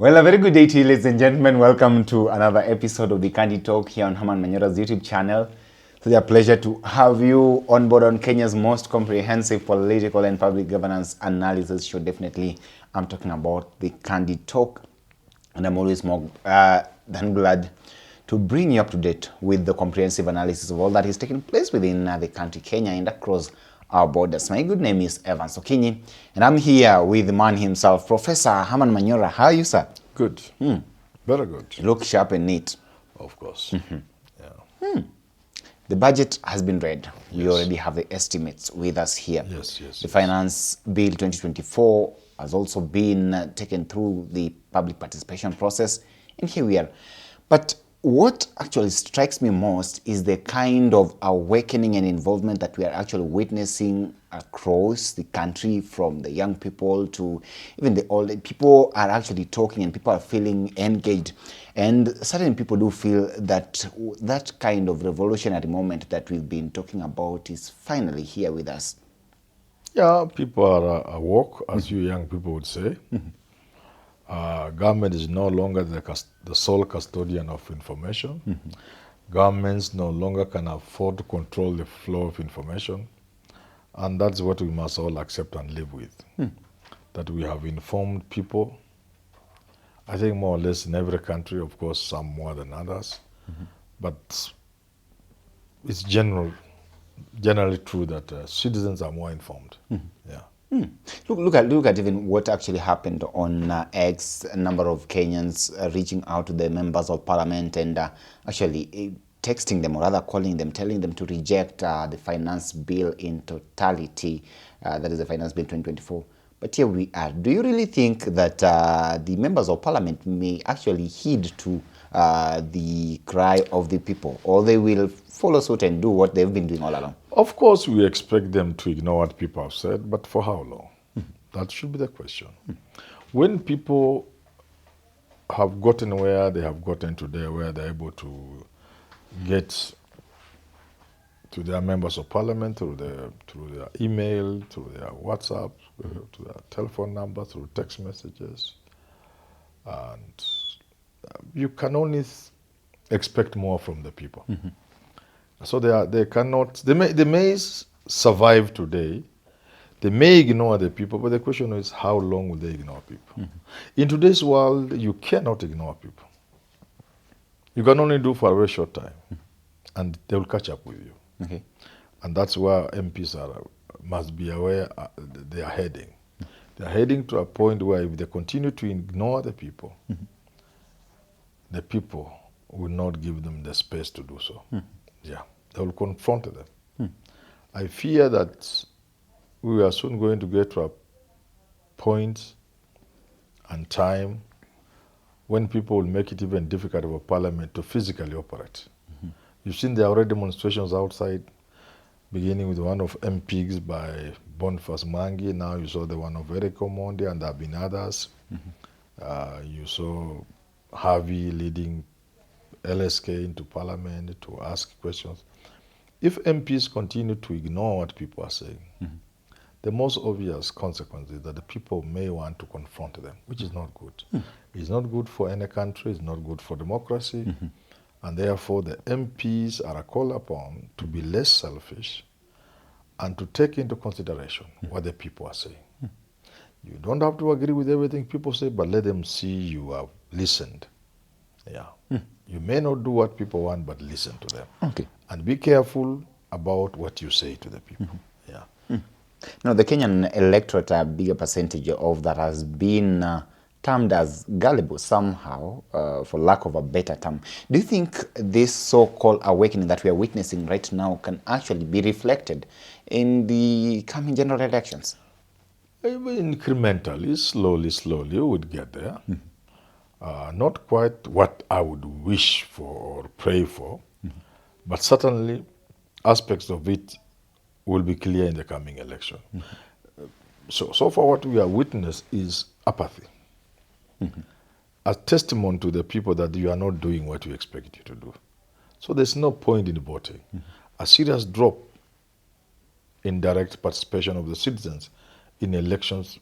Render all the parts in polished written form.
Well, a very good day to you, ladies and gentlemen. Welcome to another episode of the Candid Talk here on Herman Manyora's YouTube channel. It's a pleasure to have you on board on Kenya's most comprehensive political and public governance analysis show. Definitely, I'm talking about the Candid Talk, and I'm always more than glad to bring you up to date with the comprehensive analysis of all that is taking place within the country, Kenya, and across our borders. My good name is Evan Sokinyi, and I'm here with the man himself, Professor Herman Manyora. How are you, sir? Good. Very good. You look sharp and neat. Of course. Yeah. The budget has been read. We Yes. already have the estimates with us here. Yes. The Finance Bill 2024 has also been taken through the public participation process, and here we are. But what actually strikes me most is the kind of awakening and involvement that we are actually witnessing across the country, from the young people to even the older. People are actually talking and people are feeling engaged. And certain people do feel that that kind of revolutionary moment that we've been talking about is finally here with us. Yeah, people are awoke, as you young people would say. Government is no longer the sole custodian of information. Governments no longer can afford to control the flow of information. And that's what we must all accept and live with. That we have informed people, I think more or less in every country, of course, some more than others. But it's generally true that citizens are more informed. Yeah. Look at even what actually happened on X. A number of Kenyans reaching out to the members of parliament and actually texting them, or rather calling them, telling them to reject the finance bill in totality. That is the Finance Bill 2024. But here we are. Do you really think that the members of parliament may actually heed to the cry of the people, or they will follow suit and do what they've been doing all along? Of course, we expect them to ignore what people have said, but for how long? That should be the question. When people have gotten where they have gotten today, where they're able to get to their members of parliament through their email, through their WhatsApp, to their telephone number, through text messages, and you can only expect more from the people. So they may survive today, they may ignore the people, but the question is, how long will they ignore people? In today's world, you cannot ignore people. You can only do for a very short time, and they will catch up with you. Okay. And that's where MPs must be aware they are heading. They are heading to a point where if they continue to ignore the people will not give them the space to do so. Yeah, they will confront them. I fear that we are soon going to get to a point and time when people will make it even difficult for parliament to physically operate. You've seen there are already demonstrations outside, beginning with one of MPs by Boniface Mangi. Now you saw the one of Eric Omondi, and there have been others. You saw Harvey leading LSK into parliament to ask questions. If MPs continue to ignore what people are saying, the most obvious consequence is that the people may want to confront them, which is not good. It's not good for any country, it's not good for democracy, and therefore the MPs are called upon to be less selfish and to take into consideration what the people are saying. You don't have to agree with everything people say, but let them see you have listened. Yeah. You may not do what people want, but listen to them. Okay. And be careful about what you say to the people. Yeah. Now, the Kenyan electorate, a bigger percentage of that has been termed as gullible somehow, for lack of a better term. Do you think this so-called awakening that we are witnessing right now can actually be reflected in the coming general elections? Incrementally, slowly, we would get there. Not quite what I would wish for or pray for, but certainly aspects of it will be clear in the coming election. So far what we have witnessed is apathy. A testimony to the people that you are not doing what we expect you to do. So there's no point in voting. A serious drop in direct participation of the citizens in elections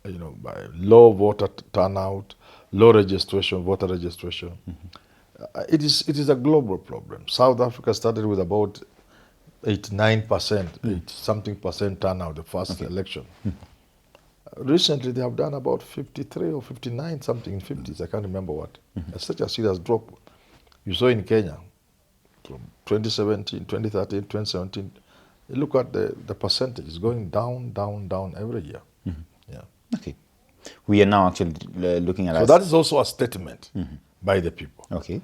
by low voter turnout, low registration, voter registration. It is a global problem. South Africa started with about 89%, 8 something percent turnout the first election. Recently, they have done about 53 or 59 something in 50s. I can't remember what. Such a serious drop. You saw in Kenya from 2017, 2013, 2017. You look at the percentage. It's going down, down, down every year. Yeah. Okay. We are now actually looking at So that is also a statement by the people. Okay.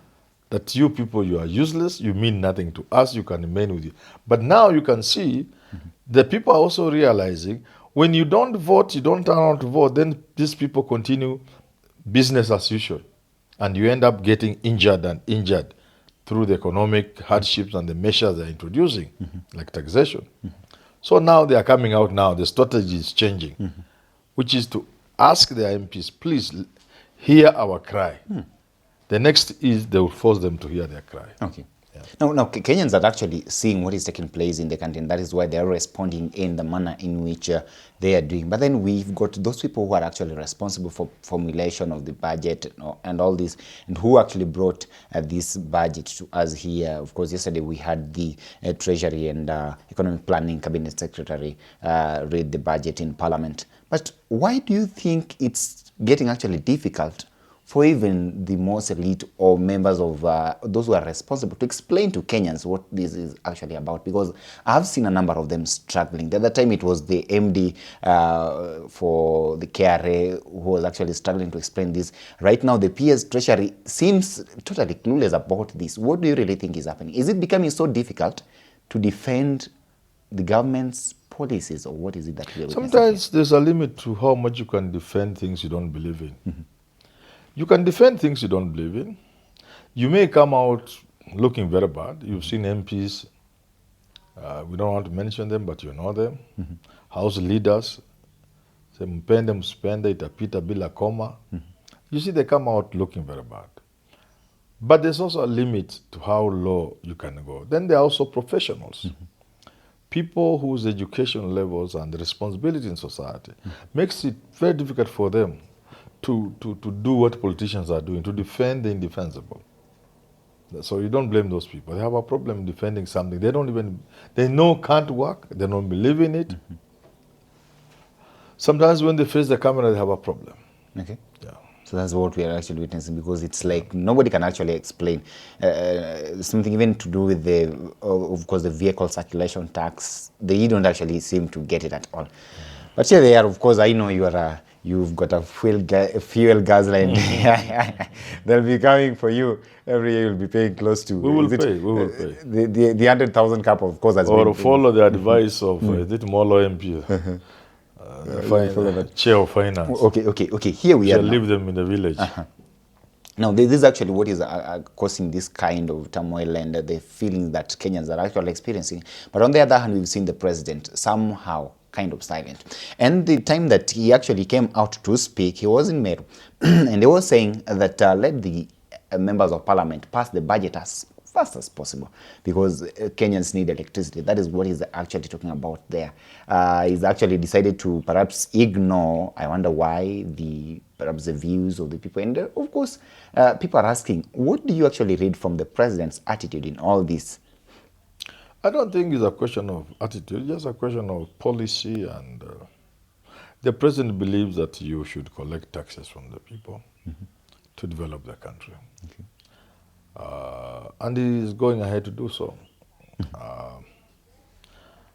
That you people, you are useless, you mean nothing to us, you can remain with you. But now you can see the people are also realizing when you don't vote, you don't turn out to vote, then these people continue business as usual. And you end up getting injured and injured through the economic hardships and the measures they're introducing, like taxation. So now they are coming out now, the strategy is changing, which is to ask their MPs, please hear our cry. The next is they will force them to hear their cry. Okay. Now, Kenyans are actually seeing what is taking place in the country, and that is why they are responding in the manner in which they are doing. But then we've got those people who are actually responsible for formulation of the budget and all this, and who actually brought this budget to us here. Of course, yesterday we had the Treasury and Economic Planning Cabinet Secretary read the budget in Parliament. But why do you think it's getting actually difficult for even the most elite or members of those who are responsible to explain to Kenyans what this is actually about? Because I've seen a number of them struggling. The other time it was the MD for the KRA who was actually struggling to explain this. Right now the PS Treasury seems totally clueless about this. What do you really think is happening? Is it becoming so difficult to defend the government's policies, or what is it that we are witnessing? Sometimes there's a limit to how much you can defend things you don't believe in. You can defend things you don't believe in. You may come out looking very bad. You've seen MPs, we don't want to mention them, but you know them. House leaders, say mpende msipende itapita bila koma. You see they come out looking very bad. But there's also a limit to how low you can go. Then there are also professionals. People whose education levels and responsibility in society makes it very difficult for them to do what politicians are doing, to defend the indefensible. So you don't blame those people. They have a problem defending something. They know can't work. They don't believe in it. Sometimes when they face the camera, they have a problem. Okay. Yeah. So that's what we are actually witnessing, because it's like nobody can actually explain something even to do with of course, the vehicle circulation tax. They don't actually seem to get it at all. But here they are. Of course, I know you've got a fuel gas line. They'll be coming for you every year. You'll be paying close to. We will pay. The 100,000 cap, of course, has or been. Follow the advice of Molo MP, chair of finance. Okay. Here we are. Leave them in the village. Now, this is actually what is causing this kind of turmoil and the feeling that Kenyans are actually experiencing. But on the other hand, we've seen the president somehow kind of silent. And the time that he actually came out to speak, he was in Meru. And he was saying that let the members of parliament pass the budget as fast as possible, because Kenyans need electricity. That is what he's actually talking about there. He's actually decided to perhaps ignore, I wonder why, perhaps the views of the people. And of course, people are asking, what do you actually read from the president's attitude in all this? I don't think it's a question of attitude, it's just a question of policy. And the president believes that you should collect taxes from the people to develop the country. Okay. And he is going ahead to do so.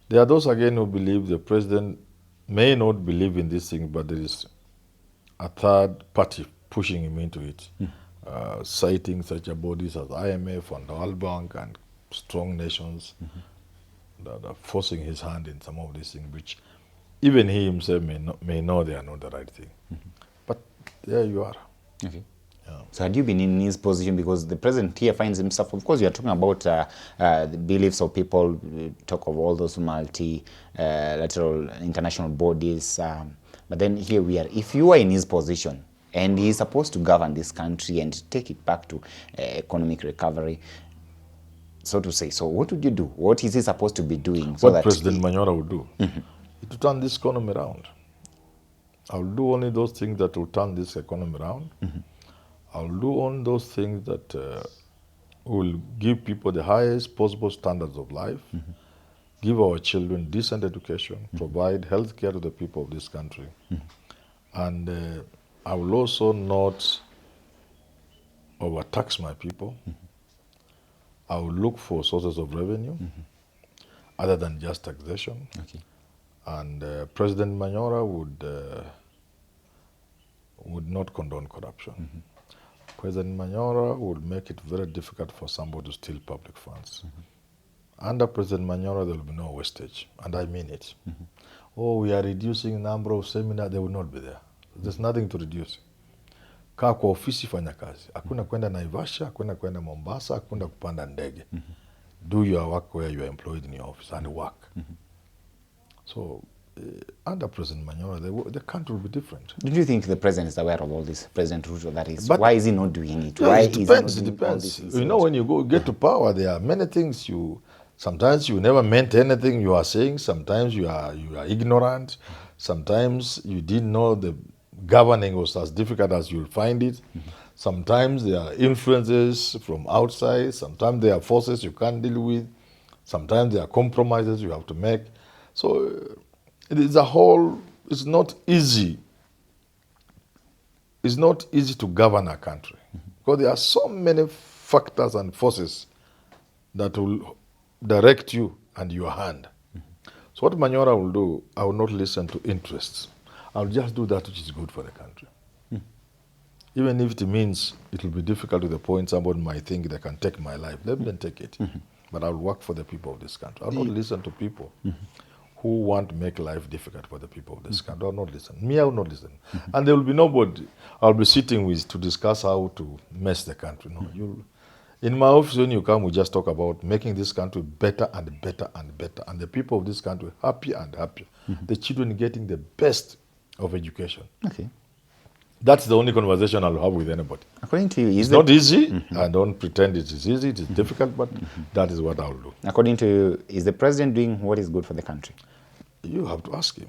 There are those again who believe the president may not believe in this thing, but there is a third party pushing him into it, citing such bodies as IMF and the World Bank and strong nations that are forcing his hand in some of these things, which even he himself may know they are not the right thing. But there you are. Okay. So had you been in his position, because the president here finds himself, of course, you are talking about the beliefs of people, talk of all those multilateral international bodies, but then here we are. If you are in his position and he is supposed to govern this country and take it back to economic recovery, so to say, so what would you do? What is he supposed to be doing? What President Manyora would do? To turn this economy around. I'll do only those things that will turn this economy around. I'll do only those things that will give people the highest possible standards of life, give our children decent education, provide health care to the people of this country. And I will also not overtax my people. I will look for sources of revenue other than just taxation. Okay. And President Manyora would not condone corruption. President Manyora would make it very difficult for somebody to steal public funds. Under President Manyora, there will be no wastage, and I mean it. Oh, we are reducing the number of seminars, they will not be there. There's nothing to reduce. Kaa kwa ofisi fanya kazi. Hakuna kwenda Naivasha, hakuna kwenda Mombasa, hakuna kupanda ndege. Do your work where you are employed in your office and work. So, under President Manyora, the country will be different. Do you think the president is aware of all this, President Ruto, that is? But why is he not doing it? Yeah, Why it depends. is he It not doing all depends. this? You know, when you get to power, there are many things sometimes you never meant anything you are saying. Sometimes you are ignorant. Sometimes you didn't know the governing was as difficult as you'll find it. Sometimes there are influences from outside. Sometimes there are forces you can't deal with. Sometimes there are compromises you have to make. So it is it's not easy. It's not easy to govern a country because there are so many factors and forces that will direct you and your hand. So what Manyora will do, I will not listen to interests. I'll just do that which is good for the country. Even if it means it will be difficult to the point somebody might think they can take my life, let them take it. But I'll work for the people of this country. I'll not listen to people who want to make life difficult for the people of this country. I'll not listen. Me, I will not listen. And there will be nobody I'll be sitting with to discuss how to mess the country. No, in my office, when you come, we just talk about making this country better and better and better. And the people of this country happier and happier. The children getting the best of education. Okay. That's the only conversation I'll have with anybody. According to you, it's not easy. I don't pretend it is easy. It is difficult, but that is what I'll do. According to you, is the president doing what is good for the country? You have to ask him.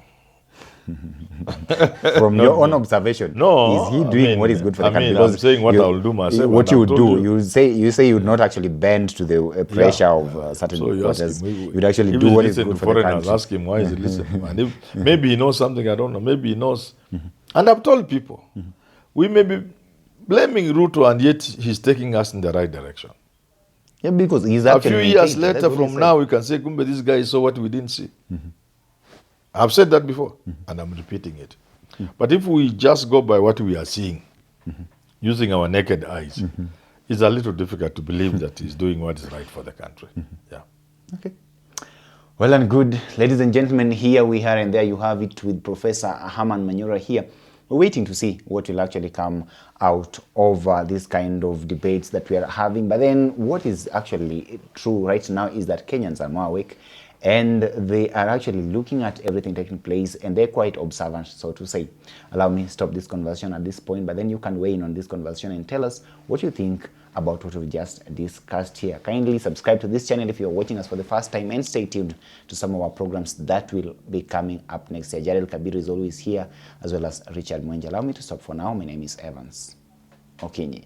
From your own observation, no, is he doing what is good for the country? Because I'm saying what I'll do myself. What you would do, you say you would not actually bend to the pressure of certain quarters. You would actually do what is good for the country. Ask him why is he listening. And if, maybe he knows something I don't know. Maybe he knows. And I've told people, we may be blaming Ruto, and yet he's taking us in the right direction. Yeah, because he's a few years later from now, we can say, Kumbe, this guy saw what we didn't see. I've said that before, and I'm repeating it. But if we just go by what we are seeing, using our naked eyes, it's a little difficult to believe that he's doing what is right for the country. Yeah. Okay. Well and good. Ladies and gentlemen, here we are, and there you have it with Professor Herman Manyora here. We're waiting to see what will actually come out of this kind of debates that we are having. But then what is actually true right now is that Kenyans are more awake, and they are actually looking at everything taking place, and they're quite observant, so to say. Allow me to stop this conversation at this point, but then you can weigh in on this conversation and tell us what you think about what we've just discussed here. Kindly subscribe to this channel if you're watching us for the first time, and stay tuned to some of our programs that will be coming up next year. Jarel Kabiru is always here, as well as Richard Mwenja. Allow me to stop for now. My name is Evans Okinyi.